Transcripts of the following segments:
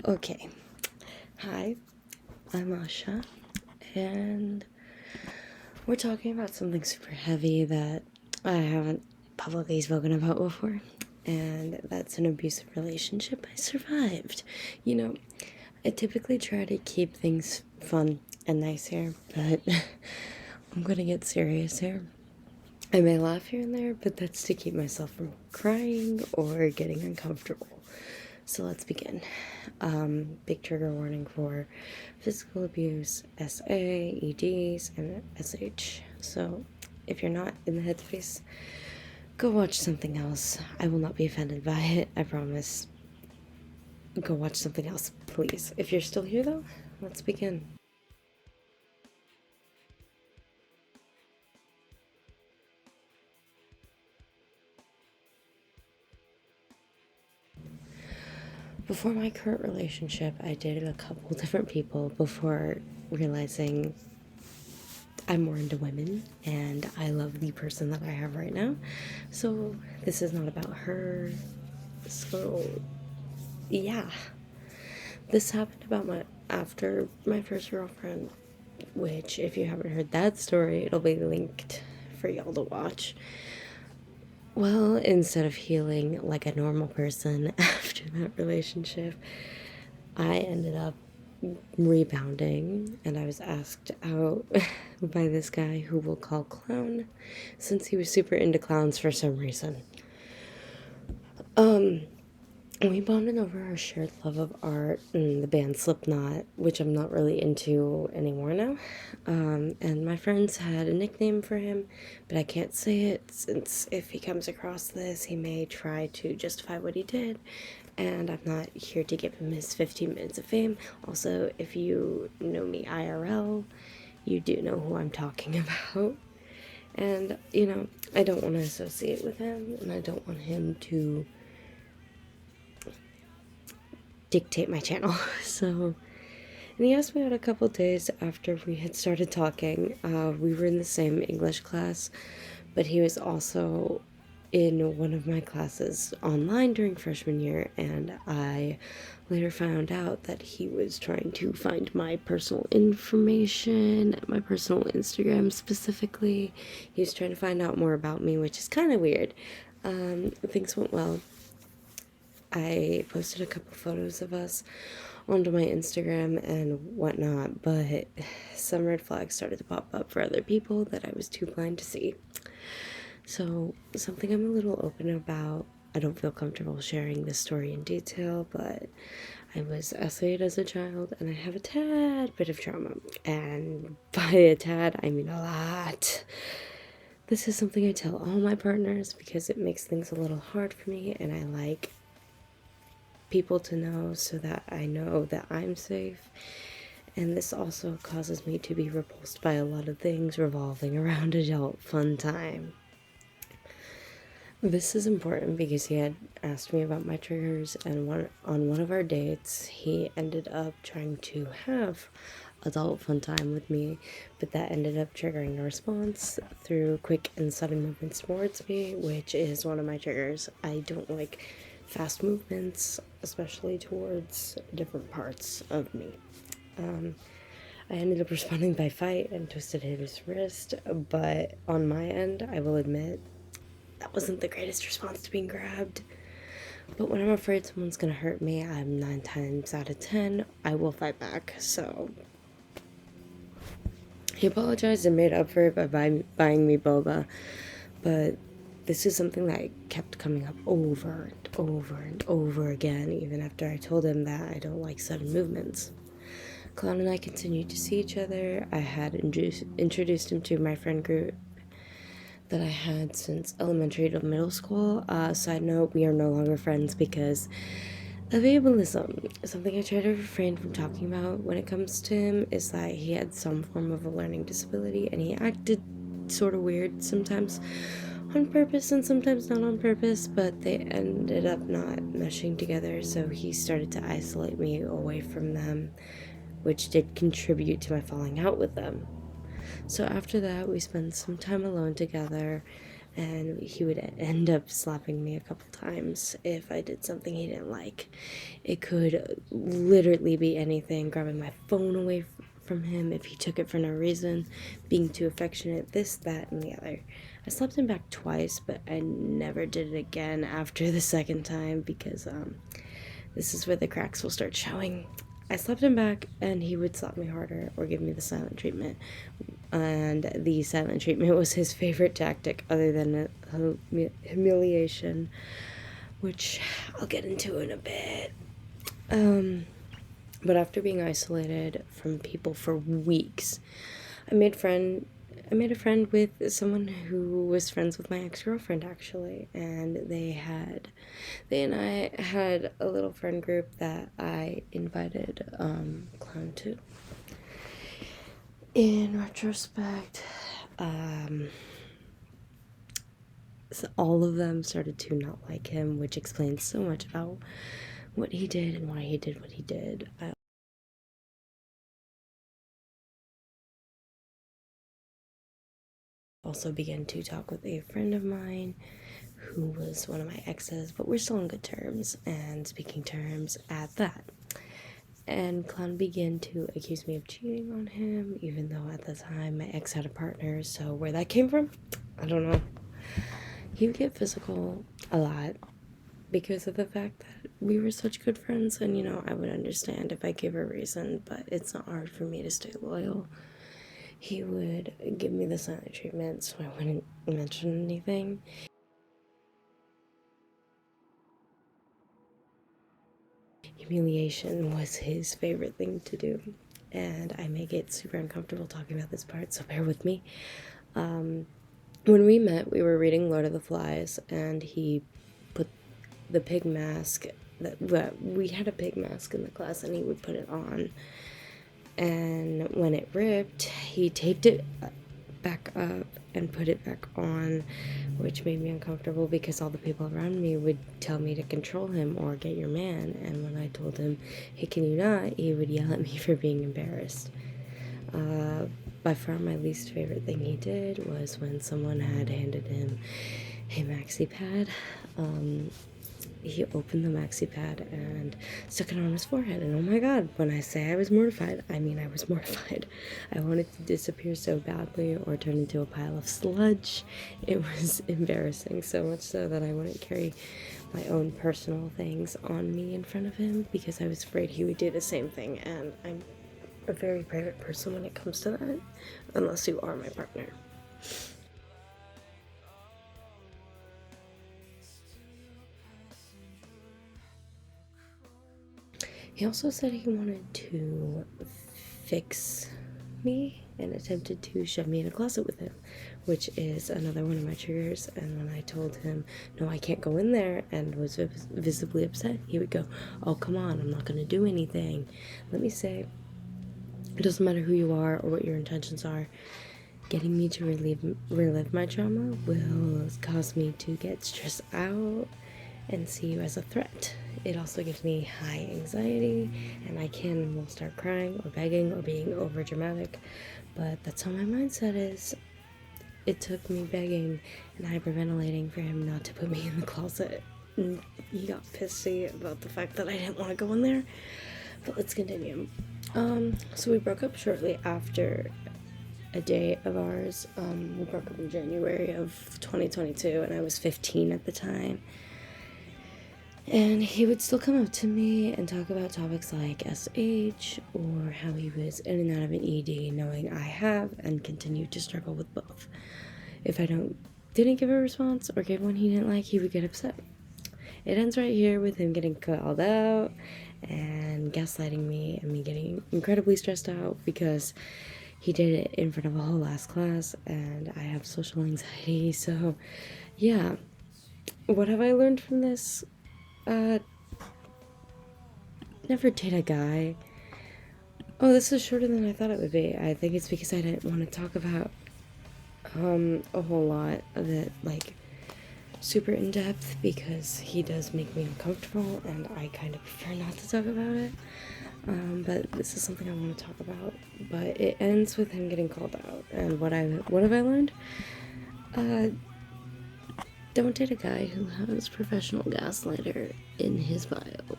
Okay. Hi, I'm Asha, and we're talking about something super heavy that I haven't publicly spoken about before, and that's an abusive relationship I survived. You know, I typically try to keep things fun and nice here, but I'm gonna get serious here. I may laugh here and there, but that's to keep myself from crying or getting uncomfortable. So let's begin. Big trigger warning for physical abuse, SA, EDs, and SH. So if you're not in the headspace, go watch something else. I will not be offended by it, I promise. Go watch something else, please. If you're still here though, let's begin. Before my current relationship, I dated a couple different people before realizing I'm more into women and I love the person that I have right now. So this is not about her. So yeah. This happened after my first girlfriend, which if you haven't heard that story, it'll be linked for y'all to watch. Well, instead of healing like a normal person after that relationship, I ended up rebounding and I was asked out by this guy who we'll call Clown, since he was super into clowns for some reason. We bonded over our shared love of art and the band Slipknot, which I'm not really into anymore now. And my friends had a nickname for him, but I can't say it since if he comes across this, he may try to justify what he did. And I'm not here to give him his 15 minutes of fame. Also, if you know me IRL, you do know who I'm talking about. And, I don't want to associate with him, and I don't want him to dictate my channel. So, and he asked me out a couple days after we had started talking. We were in the same English class, but he was also in one of my classes online during freshman year, and I later found out that he was trying to find my personal information, my personal Instagram specifically. He was trying to find out more about me, which is kind of weird. Things went well. I posted a couple photos of us onto my Instagram and whatnot, but some red flags started to pop up for other people that I was too blind to see. So, something I'm a little open about. I don't feel comfortable sharing this story in detail, but I was essayed as a child and I have a tad bit of trauma. And by a tad, I mean a lot. This is something I tell all my partners because it makes things a little hard for me, and I like people to know so that I know that I'm safe. And this also causes me to be repulsed by a lot of things revolving around adult fun time. This is important because he had asked me about my triggers, and on one of our dates, he ended up trying to have adult fun time with me, but that ended up triggering a response through quick and sudden movements towards me, which is one of my triggers. I don't like fast movements, especially towards different parts of me. I ended up responding by fight and twisted his wrist, but on my end, I will admit, that wasn't the greatest response to being grabbed. But when I'm afraid someone's gonna hurt me, I'm 9 times out of 10, I will fight back. So he apologized and made up for it by buying me boba. But this is something that kept coming up over and over and over again, even after I told him that I don't like sudden movements. Clown and I continued to see each other. I had introduced him to my friend group that I had since elementary to middle school. Side note, we are no longer friends because of ableism. Something I try to refrain from talking about when it comes to him is that he had some form of a learning disability, and he acted sort of weird sometimes on purpose and sometimes not on purpose, but they ended up not meshing together, so he started to isolate me away from them, which did contribute to my falling out with them. So after that, we spent some time alone together, and he would end up slapping me a couple times if I did something he didn't like. It could literally be anything, grabbing my phone away from him if he took it for no reason, being too affectionate, this, that, and the other. I slapped him back twice, but I never did it again after the second time because this is where the cracks will start showing. I slapped him back and he would slap me harder or give me the silent treatment. And the silent treatment was his favorite tactic other than humiliation, which I'll get into in a bit. But after being isolated from people for weeks, I made a friend with someone who was friends with my ex-girlfriend, actually, and they and I had a little friend group that I invited Clown to. In retrospect, so all of them started to not like him, which explains so much about what he did and why he did what he did. I also began to talk with a friend of mine who was one of my exes, but we're still on good terms and speaking terms at that. And Clown began to accuse me of cheating on him, even though at the time my ex had a partner, so where that came from, I don't know. He would get physical a lot because of the fact that we were such good friends, and I would understand if I gave a reason, but it's not hard for me to stay loyal. He would give me the silent treatment so I wouldn't mention anything. Humiliation was his favorite thing to do, and I may get super uncomfortable talking about this part, so bear with me. When we met, we were reading Lord of the Flies, and he put the pig mask, we had a pig mask in the class, and he would put it on, and when it ripped, he taped it back up and put it back on, which made me uncomfortable because all the people around me would tell me to control him or get your man, and when I told him, hey, can you not, he would yell at me for being embarrassed. By far my least favorite thing he did was when someone had handed him a maxi pad. He opened the maxi pad and stuck it on his forehead, and oh my god, when I say I was mortified, I mean I was mortified. I wanted to disappear so badly or turn into a pile of sludge. It was embarrassing, so much so that I wouldn't carry my own personal things on me in front of him because I was afraid he would do the same thing, and I'm a very private person when it comes to that, unless you are my partner. He also said he wanted to fix me and attempted to shove me in a closet with him, which is another one of my triggers. And when I told him, no, I can't go in there, and was visibly upset, he would go, oh, come on, I'm not going to do anything. Let me say, it doesn't matter who you are or what your intentions are. Getting me to relive my trauma will cause me to get stressed out and see you as a threat. It also gives me high anxiety, and I will start crying or begging or being over dramatic, but that's how my mindset is. It took me begging and hyperventilating for him not to put me in the closet. And he got pissy about the fact that I didn't want to go in there, but let's continue. So we broke up shortly after a date of ours. We broke up in January of 2022, and I was 15 at the time. And he would still come up to me and talk about topics like SH or how he was in and out of an ED, knowing I have and continue to struggle with both. If I didn't give a response or gave one he didn't like, he would get upset. It ends right here with him getting called out and gaslighting me and me getting incredibly stressed out because he did it in front of a whole last class, and I have social anxiety. So yeah, what have I learned from this? Never date a guy. Oh, this is shorter than I thought it would be. I think it's because I didn't want to talk about a whole lot of it, like, super in depth, because he does make me uncomfortable and I kind of prefer not to talk about it. But this is something I want to talk about. But it ends with him getting called out. And what have I learned? Don't date a guy who has professional gaslighter in his bio.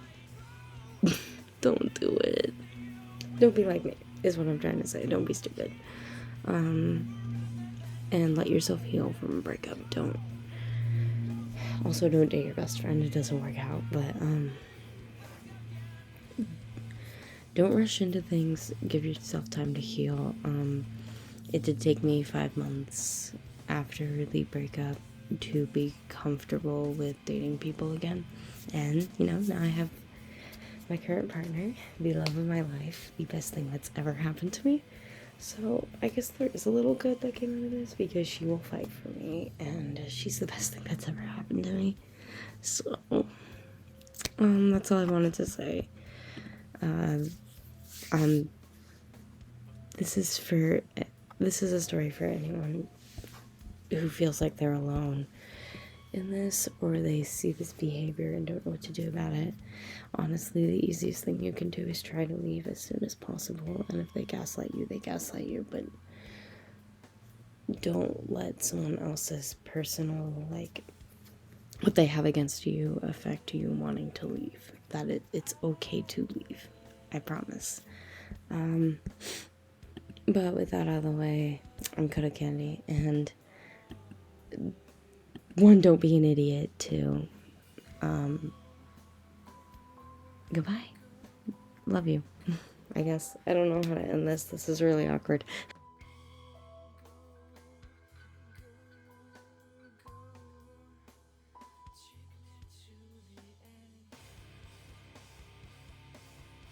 Don't do it. Don't be like me, is what I'm trying to say. Don't be stupid. And let yourself heal from a breakup. Also don't date your best friend. It doesn't work out, but don't rush into things. Give yourself time to heal. It did take me 5 months after the breakup to be comfortable with dating people again. And, now I have my current partner, the love of my life, the best thing that's ever happened to me. So I guess there is a little good that came out of this because she will fight for me and she's the best thing that's ever happened to me. So, that's all I wanted to say. This is a story for anyone who feels like they're alone in this, or they see this behavior and don't know what to do about it. Honestly, the easiest thing you can do is try to leave as soon as possible, and if they gaslight you, they gaslight you, but don't let someone else's personal, what they have against you affect you wanting to leave. It's okay to leave, I promise. But with that out of the way, I'm Coda Candy, and 1, don't be an idiot. 2, goodbye. Love you. I guess. I don't know how to end this. This is really awkward.